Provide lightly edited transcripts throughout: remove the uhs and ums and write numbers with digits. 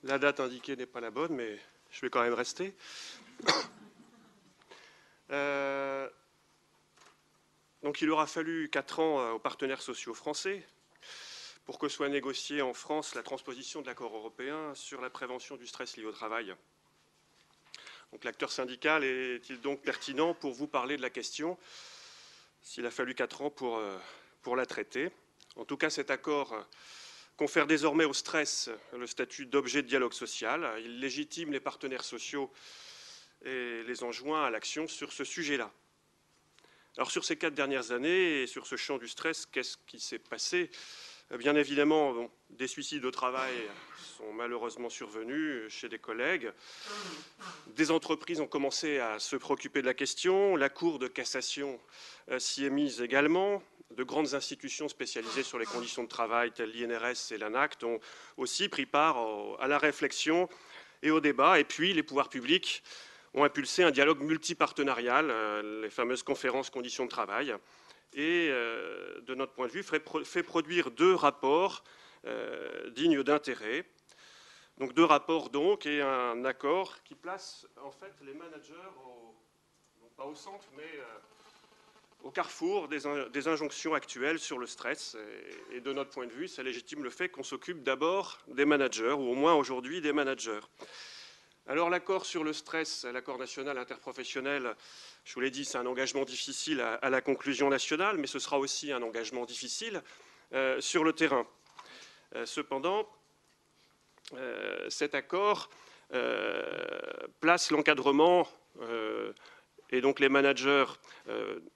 La date indiquée n'est pas la bonne, mais je vais quand même rester. Donc il aura fallu 4 ans aux partenaires sociaux français pour que soit négociée en France la transposition de l'accord européen sur la prévention du stress lié au travail. Donc l'acteur syndical est-il donc pertinent pour vous parler de la question, s'il a fallu 4 ans pour la traiter? En tout cas, cet accord confère désormais au stress le statut d'objet de dialogue social. Il légitime les partenaires sociaux et les enjoint à l'action sur ce sujet-là. Alors sur ces 4 dernières années et sur ce champ du stress, qu'est-ce qui s'est passé? Bien évidemment, des suicides au travail sont malheureusement survenus chez des collègues. Des entreprises ont commencé à se préoccuper de la question. La Cour de cassation s'y est mise également. De grandes institutions spécialisées sur les conditions de travail, telles l'INRS et l'ANACT, ont aussi pris part à la réflexion et au débat. Et puis, les pouvoirs publics ont impulsé un dialogue multipartenarial, les fameuses conférences conditions de travail, et, de notre point de vue, fait produire 2 rapports dignes d'intérêt. Donc 2 rapports donc, et un accord qui place en fait les managers, non pas au centre, mais au carrefour des injonctions actuelles sur le stress. Et de notre point de vue, ça légitime le fait qu'on s'occupe d'abord des managers, ou au moins aujourd'hui des managers. Alors l'accord sur le stress, l'accord national interprofessionnel, je vous l'ai dit, c'est un engagement difficile à la conclusion nationale, mais ce sera aussi un engagement difficile sur le terrain. Cependant, cet accord place l'encadrement et donc les managers,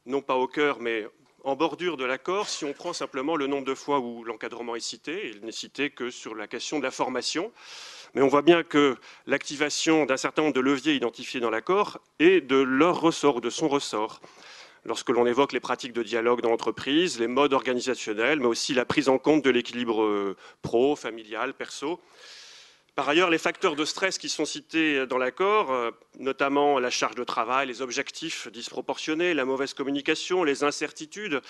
non pas au cœur, mais en bordure de l'accord, si on prend simplement le nombre de fois où l'encadrement est cité. Il n'est cité que sur la question de la formation. Mais on voit bien que l'activation d'un certain nombre de leviers identifiés dans l'accord est de leur ressort, de son ressort. Lorsque l'on évoque les pratiques de dialogue dans l'entreprise, les modes organisationnels, mais aussi la prise en compte de l'équilibre pro, familial, perso. Par ailleurs, les facteurs de stress qui sont cités dans l'accord, notamment la charge de travail, les objectifs disproportionnés, la mauvaise communication, les incertitudes,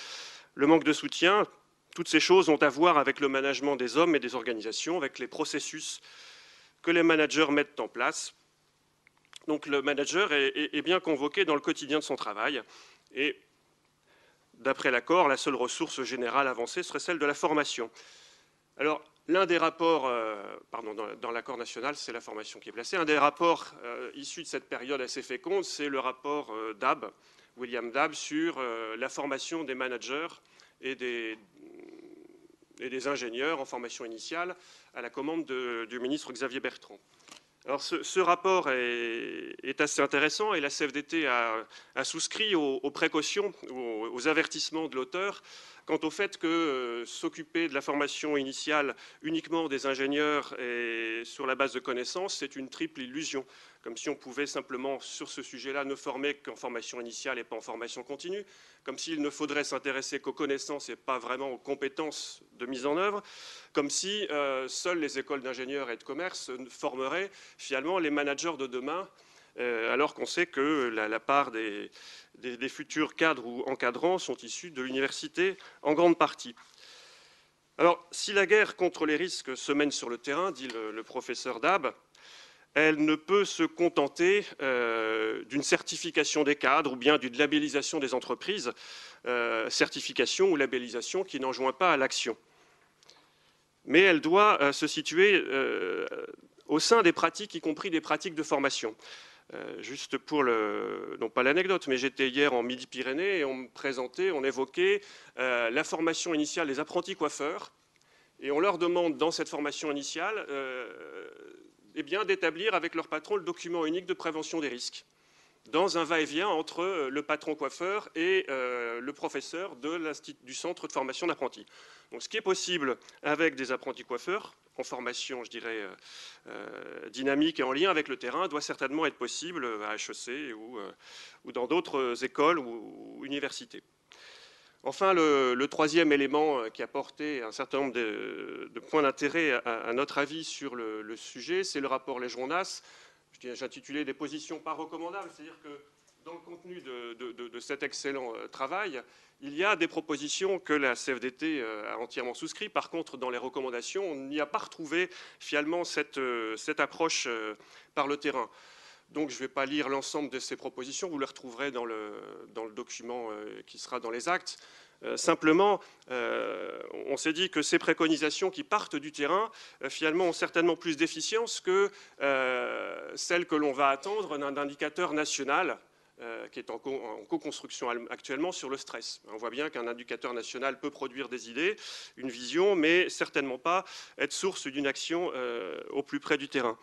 le manque de soutien, toutes ces choses ont à voir avec le management des hommes et des organisations, avec les processus que les managers mettent en place. Donc le manager est bien convoqué dans le quotidien de son travail. Et d'après l'accord, la seule ressource générale avancée serait celle de la formation. Alors, l'un des rapports, dans l'accord national, c'est la formation qui est placée. Un des rapports issus de cette période assez féconde, c'est le rapport Dabb, William Dabb, sur la formation des managers et des ingénieurs en formation initiale à la commande du ministre Xavier Bertrand. Alors ce rapport est assez intéressant et la CFDT a souscrit aux précautions, aux avertissements de l'auteur quant au fait que s'occuper de la formation initiale uniquement des ingénieurs et sur la base de connaissances, c'est une triple illusion. Comme si on pouvait simplement, sur ce sujet-là, ne former qu'en formation initiale et pas en formation continue, comme s'il ne faudrait s'intéresser qu'aux connaissances et pas vraiment aux compétences de mise en œuvre, comme si seules les écoles d'ingénieurs et de commerce formeraient finalement les managers de demain, alors qu'on sait que la part des futurs cadres ou encadrants sont issus de l'université en grande partie. Alors, si la guerre contre les risques se mène sur le terrain, dit le professeur Dabb, elle ne peut se contenter d'une certification des cadres ou bien d'une labellisation des entreprises, certification ou labellisation qui n'enjoint pas à l'action. Mais elle doit se situer au sein des pratiques, y compris des pratiques de formation. Juste pour non pas l'anecdote, mais j'étais hier en Midi-Pyrénées et on évoquait la formation initiale des apprentis coiffeurs. Et on leur demande dans cette formation initiale d'établir avec leur patron le document unique de prévention des risques, dans un va-et-vient entre le patron coiffeur et le professeur du centre de formation d'apprentis. Donc ce qui est possible avec des apprentis coiffeurs, en formation, je dirais, dynamique et en lien avec le terrain, doit certainement être possible à HEC ou dans d'autres écoles ou universités. Enfin, le troisième élément qui a porté un certain nombre de points d'intérêt à notre avis sur le sujet, c'est le rapport Lejeune-Onnas. J'ai intitulé « Des positions pas recommandables », c'est-à-dire que dans le contenu de cet excellent travail, il y a des propositions que la CFDT a entièrement souscrites. Par contre, dans les recommandations, on n'y a pas retrouvé finalement cette approche par le terrain. Donc je ne vais pas lire l'ensemble de ces propositions, vous les retrouverez dans le document qui sera dans les actes. Simplement, on s'est dit que ces préconisations qui partent du terrain, finalement, ont certainement plus d'efficience que celles que l'on va attendre d'un indicateur national qui est en co-construction actuellement sur le stress. On voit bien qu'un indicateur national peut produire des idées, une vision, mais certainement pas être source d'une action au plus près du terrain.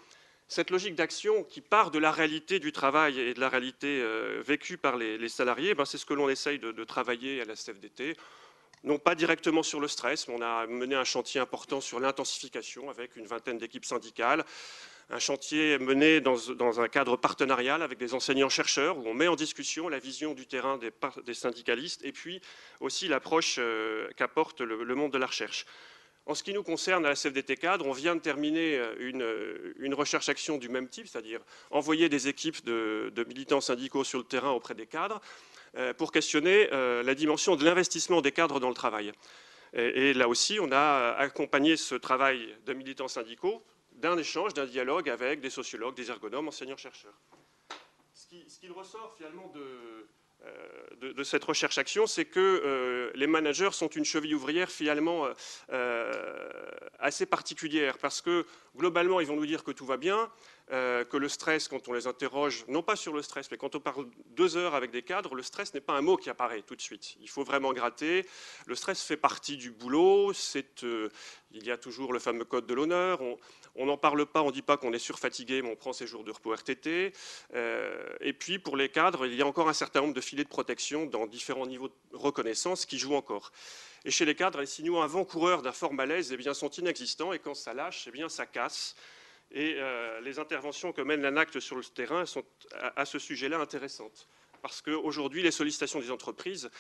Cette logique d'action qui part de la réalité du travail et de la réalité vécue par les salariés, c'est ce que l'on essaye de travailler à la CFDT. Non pas directement sur le stress, mais on a mené un chantier important sur l'intensification avec une vingtaine d'équipes syndicales. Un chantier mené dans un cadre partenarial avec des enseignants-chercheurs où on met en discussion la vision du terrain des syndicalistes et puis aussi l'approche qu'apporte le monde de la recherche. En ce qui nous concerne à la CFDT Cadre, on vient de terminer une recherche-action du même type, c'est-à-dire envoyer des équipes de militants syndicaux sur le terrain auprès des cadres pour questionner la dimension de l'investissement des cadres dans le travail. Et là aussi, on a accompagné ce travail de militants syndicaux d'un échange, d'un dialogue avec des sociologues, des ergonomes, enseignants-chercheurs. Ce qu'il ressort finalement de cette recherche-action, c'est que les managers sont une cheville ouvrière finalement assez particulière parce que globalement, ils vont nous dire que tout va bien, que le stress, quand on les interroge, non pas sur le stress, mais quand on parle 2 heures avec des cadres, le stress n'est pas un mot qui apparaît tout de suite. Il faut vraiment gratter. Le stress fait partie du boulot. Il y a toujours le fameux code de l'honneur. On n'en parle pas, on ne dit pas qu'on est surfatigué, mais on prend ses jours de repos RTT. Et puis, pour les cadres, il y a encore un certain nombre de filets de protection dans différents niveaux de reconnaissance qui jouent encore. Et chez les cadres, les signaux avant-coureurs d'un fort malaise sont inexistants. Et quand ça lâche, ça casse. Et les interventions que mène l'ANACT sur le terrain sont à ce sujet-là intéressantes. Parce qu'aujourd'hui, les sollicitations des entreprises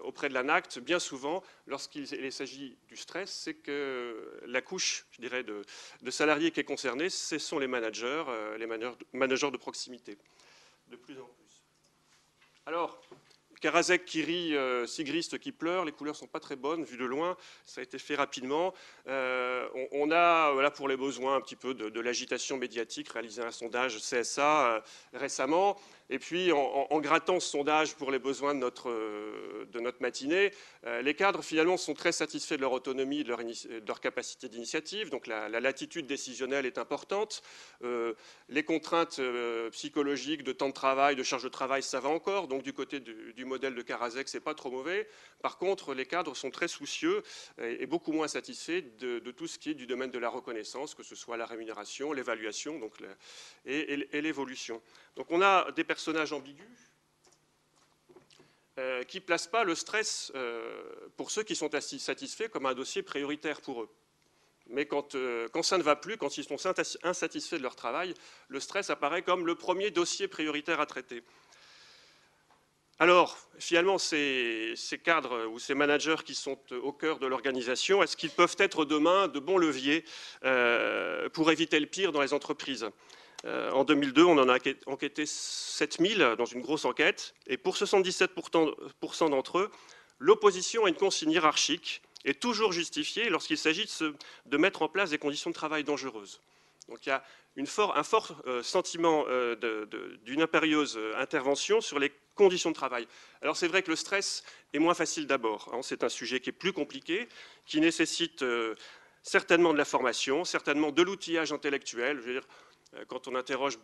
auprès de l'ANACT, bien souvent, lorsqu'il s'agit du stress, c'est que la couche, je dirais, de salariés qui est concernée, ce sont les managers de proximité, de plus en plus. Alors, Karasek qui rit, Sigrist qui pleure, les couleurs ne sont pas très bonnes, vues de loin, ça a été fait rapidement. On a, voilà, pour les besoins un petit peu de l'agitation médiatique, réalisé un sondage CSA récemment. Et puis, en grattant ce sondage pour les besoins de notre matinée, les cadres, finalement, sont très satisfaits de leur autonomie, de leur capacité d'initiative. Donc, la latitude décisionnelle est importante. Les contraintes psychologiques de temps de travail, de charge de travail, ça va encore. Donc, du côté du modèle de Karasek, c'est pas trop mauvais. Par contre, les cadres sont très soucieux et beaucoup moins satisfaits de tout ce qui est du domaine de la reconnaissance, que ce soit la rémunération, l'évaluation et l'évolution. Donc on a des personnages ambigus qui ne placent pas le stress pour ceux qui sont satisfaits comme un dossier prioritaire pour eux. Mais quand ça ne va plus, quand ils sont insatisfaits de leur travail, le stress apparaît comme le premier dossier prioritaire à traiter. Alors, finalement, ces cadres ou ces managers qui sont au cœur de l'organisation, est-ce qu'ils peuvent être demain de bons leviers pour éviter le pire dans les entreprises ? En 2002, on en a enquêté 7000 dans une grosse enquête, et pour 77% d'entre eux, l'opposition à une consigne hiérarchique est toujours justifiée lorsqu'il s'agit de mettre en place des conditions de travail dangereuses. Donc il y a un fort sentiment d'une impérieuse intervention sur les conditions de travail. Alors c'est vrai que le stress est moins facile d'abord. C'est un sujet qui est plus compliqué, qui nécessite certainement de la formation, certainement de l'outillage intellectuel. Je veux dire, quand on interroge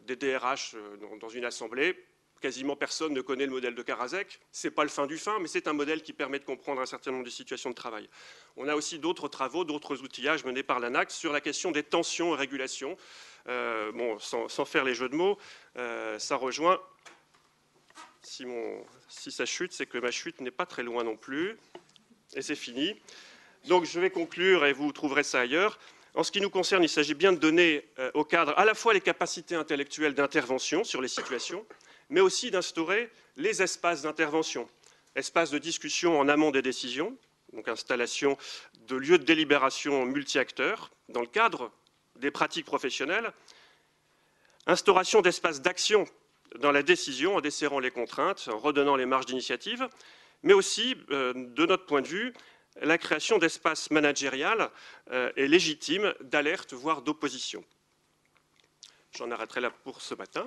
des DRH dans une assemblée, quasiment personne ne connaît le modèle de Karasek. Ce n'est pas le fin du fin, mais c'est un modèle qui permet de comprendre un certain nombre de situations de travail. On a aussi d'autres travaux, d'autres outillages menés par l'ANACT sur la question des tensions et régulations. Sans faire les jeux de mots, ça rejoint, si ça chute, c'est que ma chute n'est pas très loin non plus. Et c'est fini. Donc je vais conclure et vous trouverez ça ailleurs. En ce qui nous concerne, il s'agit bien de donner aux cadres à la fois les capacités intellectuelles d'intervention sur les situations, mais aussi d'instaurer les espaces d'intervention, espaces de discussion en amont des décisions, donc installation de lieux de délibération multi-acteurs dans le cadre des pratiques professionnelles, instauration d'espaces d'action dans la décision en desserrant les contraintes, en redonnant les marges d'initiative, mais aussi, de notre point de vue, la création d'espaces managériels et légitimes d'alerte, voire d'opposition. J'en arrêterai là pour ce matin.